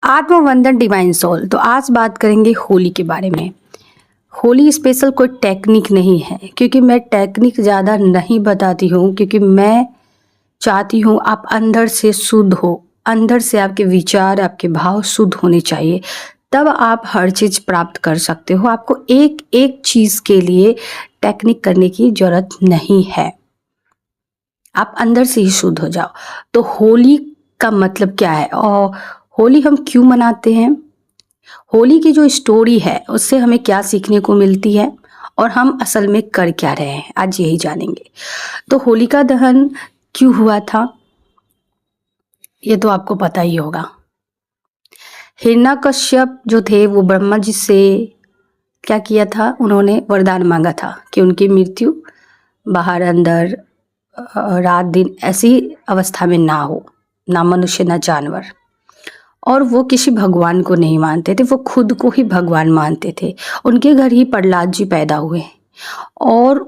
आत्मवंदन divine soul. तो आज बात करेंगे होली के बारे में। होली स्पेशल कोई टेक्निक नहीं है, क्योंकि मैं टेक्निक ज़्यादा नहीं बताती हूँ, क्योंकि मैं चाहती हूँ आप अंदर से शुद्ध हो, अंदर से आपके विचार आपके भाव शुद्ध होने चाहिए, तब आप हर चीज़ प्राप्त कर सकते हो। आपको एक एक चीज़ के लिए टेक्निक करने की ज़रूरत नहीं है, आप अंदर से ही शुद्ध हो जाओ। तो होली का मतलब क्या है और होली हम क्यों मनाते हैं, होली की जो स्टोरी है उससे हमें क्या सीखने को मिलती है और हम असल में कर क्या रहे हैं, आज यही जानेंगे। तो होलिका दहन क्यों हुआ था ये तो आपको पता ही होगा। हिरण्यकश्यप जो थे वो ब्रह्मा जी से क्या किया था, उन्होंने वरदान मांगा था कि उनकी मृत्यु बाहर अंदर रात दिन ऐसी अवस्था में ना हो, ना मनुष्य ना जानवर। और वो किसी भगवान को नहीं मानते थे, वो खुद को ही भगवान मानते थे। उनके घर ही प्रहलाद जी पैदा हुए और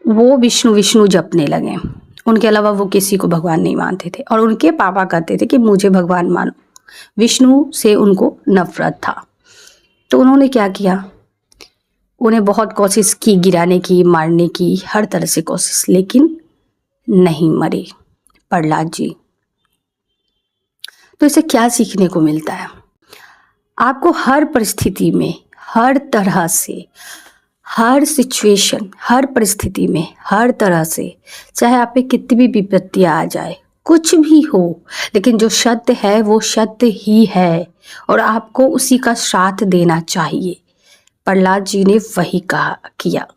वो विष्णु विष्णु जपने लगे। उनके अलावा वो किसी को भगवान नहीं मानते थे और उनके पापा कहते थे कि मुझे भगवान मानो। विष्णु से उनको नफरत था, तो उन्होंने क्या किया, उन्हें बहुत कोशिश की गिराने की, मारने की, हर तरह से कोशिश, लेकिन नहीं मरे प्रहलाद जी। तो इसे क्या सीखने को मिलता है, आपको हर परिस्थिति में, हर तरह से, हर सिचुएशन, हर परिस्थिति में, हर तरह से, चाहे आप पे कितनी भी विपत्तियां आ जाए, कुछ भी हो, लेकिन जो सत्य है वो सत्य ही है और आपको उसी का साथ देना चाहिए। प्रहलाद जी ने वही कहा किया।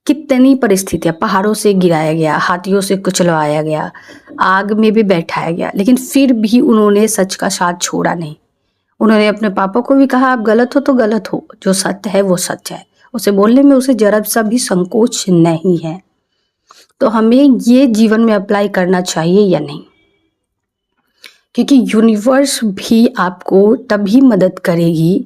कितनी परिस्थितियां, पहाड़ों से गिराया गया, हाथियों से कुचलवाया गया, आग में भी बैठाया गया, लेकिन फिर भी उन्होंने सच का साथ छोड़ा नहीं। उन्होंने अपने पापा को भी कहा आप गलत हो तो गलत हो, जो सत्य है वो सच है, उसे बोलने में उसे जरा सा भी संकोच नहीं है। तो हमें ये जीवन में अप्लाई करना चाहिए या नहीं, क्योंकि यूनिवर्स भी आपको तभी मदद करेगी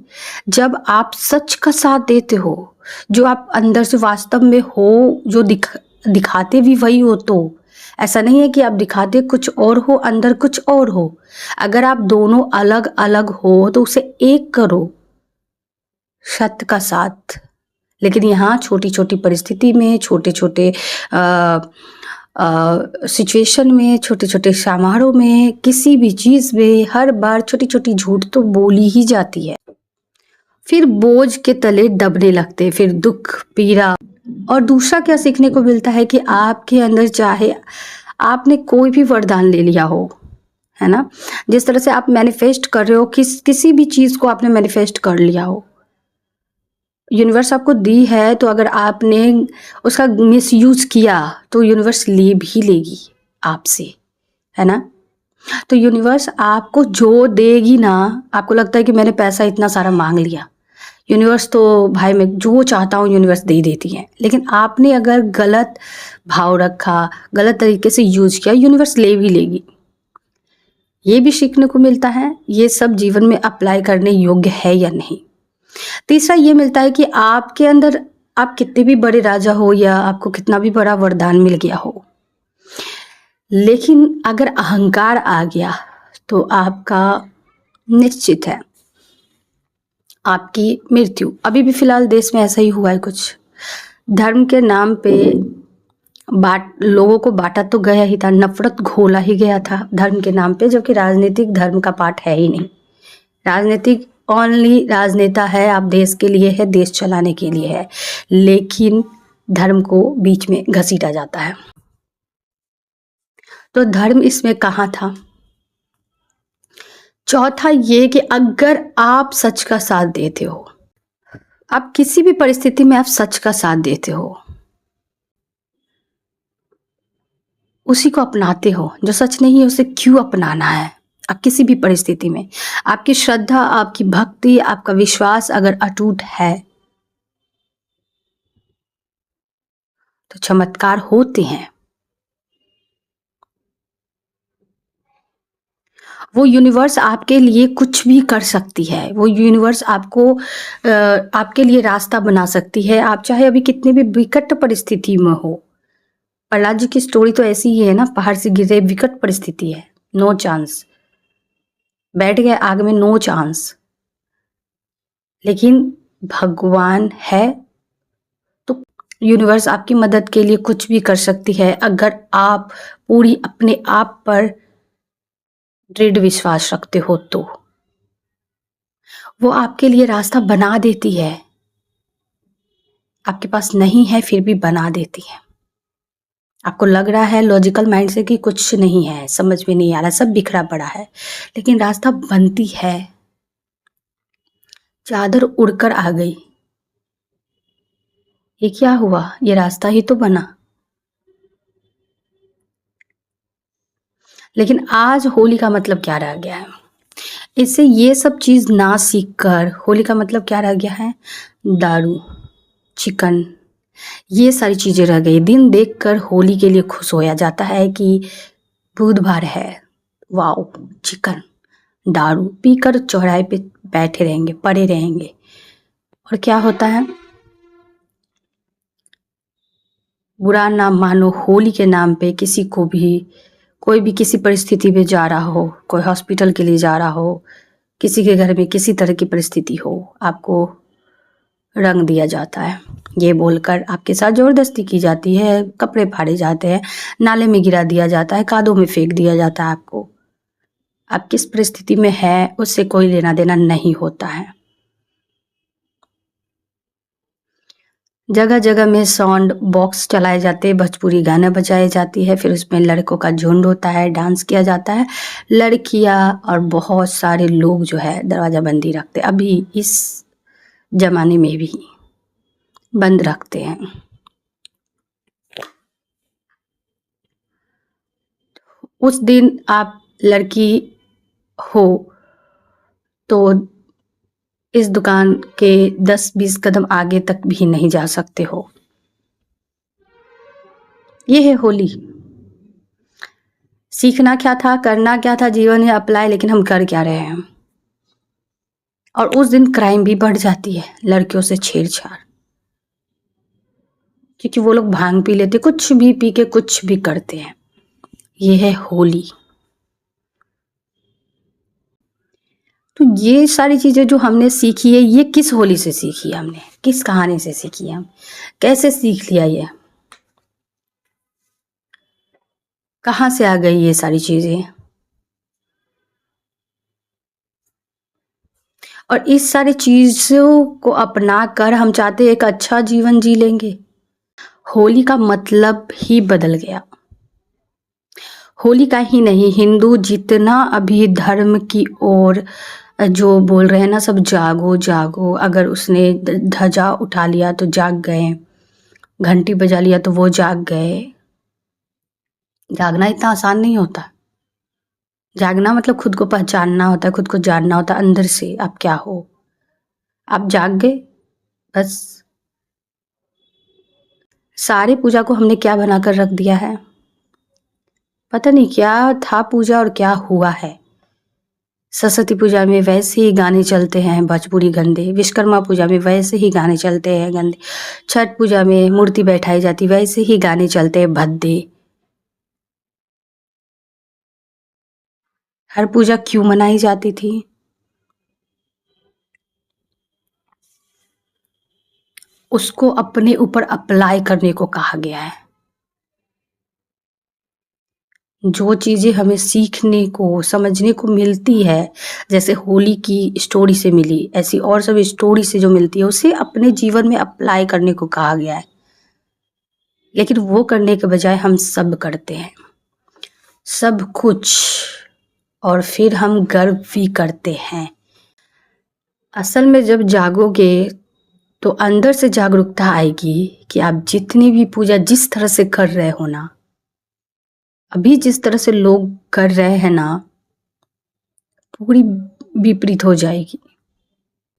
जब आप सच का साथ देते हो, जो आप अंदर से वास्तव में हो, जो दिखाते भी वही हो। तो ऐसा नहीं है कि आप दिखाते कुछ और हो, अंदर कुछ और हो। अगर आप दोनों अलग अलग हो तो उसे एक करो, सत्य का साथ। लेकिन यहाँ छोटी छोटी परिस्थिति में, छोटे छोटे सिचुएशन में, छोटे छोटे समारोह में, किसी भी चीज़ में हर बार छोटी छोटी झूठ तो बोली ही जाती है, फिर बोझ के तले दबने लगते, फिर दुख पीड़ा। और दूसरा क्या सीखने को मिलता है कि आपके अंदर, चाहे आपने कोई भी वरदान ले लिया हो, है ना, जिस तरह से आप मैनिफेस्ट कर रहे हो, किसी भी चीज़ को आपने मैनिफेस्ट कर लिया हो, यूनिवर्स आपको दी है, तो अगर आपने उसका मिसयूज किया तो यूनिवर्स ले भी लेगी आपसे, है ना। तो यूनिवर्स आपको जो देगी ना, आपको लगता है कि मैंने पैसा इतना सारा मांग लिया, यूनिवर्स तो भाई मैं जो चाहता हूँ यूनिवर्स दे देती है, लेकिन आपने अगर गलत भाव रखा, गलत तरीके से यूज किया, यूनिवर्स ले भी लेगी। ये भी सीखने को मिलता है, ये सब जीवन में अप्लाई करने योग्य है या नहीं। तीसरा ये मिलता है कि आपके अंदर, आप कितने भी बड़े राजा हो या आपको कितना भी बड़ा वरदान मिल गया हो, लेकिन अगर अहंकार आ गया तो आपका निश्चित है आपकी मृत्यु। अभी भी फिलहाल देश में ऐसा ही हुआ है कुछ, धर्म के नाम पे लोगों को बांटा तो गया ही था, नफरत घोला ही गया था धर्म के नाम पे, जबकि राजनीतिक धर्म का पार्ट है ही नहीं। राजनीतिक ओनली राजनेता है, आप देश के लिए है, देश चलाने के लिए है, लेकिन धर्म को बीच में घसीटा जाता है। तो धर्म इसमें कहाँ था। चौथा ये कि अगर आप सच का साथ देते हो, आप किसी भी परिस्थिति में आप सच का साथ देते हो, उसी को अपनाते हो, जो सच नहीं है उसे क्यों अपनाना है। आप किसी भी परिस्थिति में, आपकी श्रद्धा, आपकी भक्ति, आपका विश्वास अगर अटूट है तो चमत्कार होते हैं। वो यूनिवर्स आपके लिए कुछ भी कर सकती है, वो यूनिवर्स आपको आपके लिए रास्ता बना सकती है। आप चाहे अभी कितने भी विकट परिस्थिति में हो, प्रहलाद जी की स्टोरी तो ऐसी ही है ना, पहाड़ से गिरे, विकट परिस्थिति है, नो चांस, बैठ गए आग में, नो चांस। लेकिन भगवान है तो यूनिवर्स आपकी मदद के लिए कुछ भी कर सकती है, अगर आप पूरी अपने आप पर दृढ़ विश्वास रखते हो तो वो आपके लिए रास्ता बना देती है। आपके पास नहीं है फिर भी बना देती है। आपको लग रहा है लॉजिकल माइंड से कि कुछ नहीं है, समझ में नहीं आ रहा, सब बिखरा पड़ा है, लेकिन रास्ता बनती है। चादर उड़कर आ गई, ये क्या हुआ, ये रास्ता ही तो बना। लेकिन आज होली का मतलब क्या रह गया है? इससे ये सब चीज ना सीख कर होली का मतलब क्या रह गया है? दारू, चिकन, ये सारी चीजें रह गई। दिन देखकर होली के लिए खुश होया जाता है कि बुधवार है, वाओ चिकन, दारू पीकर चौराहे पे बैठे रहेंगे, पड़े रहेंगे। और क्या होता है? बुरा ना मानो, होली के नाम पे किसी को भी, कोई भी किसी परिस्थिति में जा रहा हो, कोई हॉस्पिटल के लिए जा रहा हो, किसी के घर में किसी तरह की परिस्थिति हो, आपको रंग दिया जाता है। ये बोलकर आपके साथ ज़बरदस्ती की जाती है, कपड़े फाड़े जाते हैं, नाले में गिरा दिया जाता है, कादों में फेंक दिया जाता है आपको। आप किस परिस्थिति में है उससे कोई लेना देना नहीं होता है। जगह जगह में साउंड बॉक्स चलाए जाते हैं, भोजपुरी गाना बजाए जाती है, फिर उसमें लड़कों का झुंड होता है, डांस किया जाता है। लड़कियां और बहुत सारे लोग जो है दरवाजा बंदी रखते हैं, अभी इस जमाने में भी बंद रखते हैं। उस दिन आप लड़की हो तो इस दुकान के 10-20 कदम आगे तक भी नहीं जा सकते हो। ये है होली। सीखना क्या था, करना क्या था जीवन में अप्लाई, लेकिन हम कर क्या रहे हैं। और उस दिन क्राइम भी बढ़ जाती है, लड़कियों से छेड़छाड़, क्योंकि वो लोग भांग पी लेते, कुछ भी पी के कुछ भी करते हैं। ये है होली। तो ये सारी चीजें जो हमने सीखी है, ये किस होली से सीखी है हमने, किस कहानी से सीखी है, हम कैसे सीख लिया, ये कहाँ से आ गई ये सारी चीजें। और इस सारी चीजों को अपना कर हम चाहते एक अच्छा जीवन जी लेंगे। होली का मतलब ही बदल गया। होली का ही नहीं, हिंदू जितना अभी धर्म की ओर जो बोल रहे हैं ना, सब जागो जागो, अगर उसने ध्वजा उठा लिया तो जाग गए, घंटी बजा लिया तो वो जाग गए। जागना इतना आसान नहीं होता। जागना मतलब खुद को पहचानना होता है, खुद को जानना होता है अंदर से आप क्या हो। आप जाग गए बस। सारे पूजा को हमने क्या बनाकर रख दिया है, पता नहीं क्या था पूजा और क्या हुआ है। सरस्वती पूजा में वैसे ही गाने चलते हैं भोजपुरी गंदे, विश्वकर्मा पूजा में वैसे ही गाने चलते हैं गंदे, छठ पूजा में मूर्ति बैठाई जाती वैसे ही गाने चलते हैं भद्दे। हर पूजा क्यों मनाई जाती थी? उसको अपने ऊपर अप्लाई करने को कहा गया है। जो चीजें हमें सीखने को, समझने को मिलती है, जैसे होली की स्टोरी से मिली, ऐसी और सब स्टोरी से जो मिलती है, उसे अपने जीवन में अप्लाई करने को कहा गया है। लेकिन वो करने के बजाय हम सब करते हैं, सब कुछ, और फिर हम गर्व भी करते हैं। असल में जब जागोगे तो अंदर से जागरूकता आएगी कि आप जितनी भी पूजा जिस तरह से कर रहे हो ना, अभी जिस तरह से लोग कर रहे हैं ना, पूरी विपरीत हो जाएगी।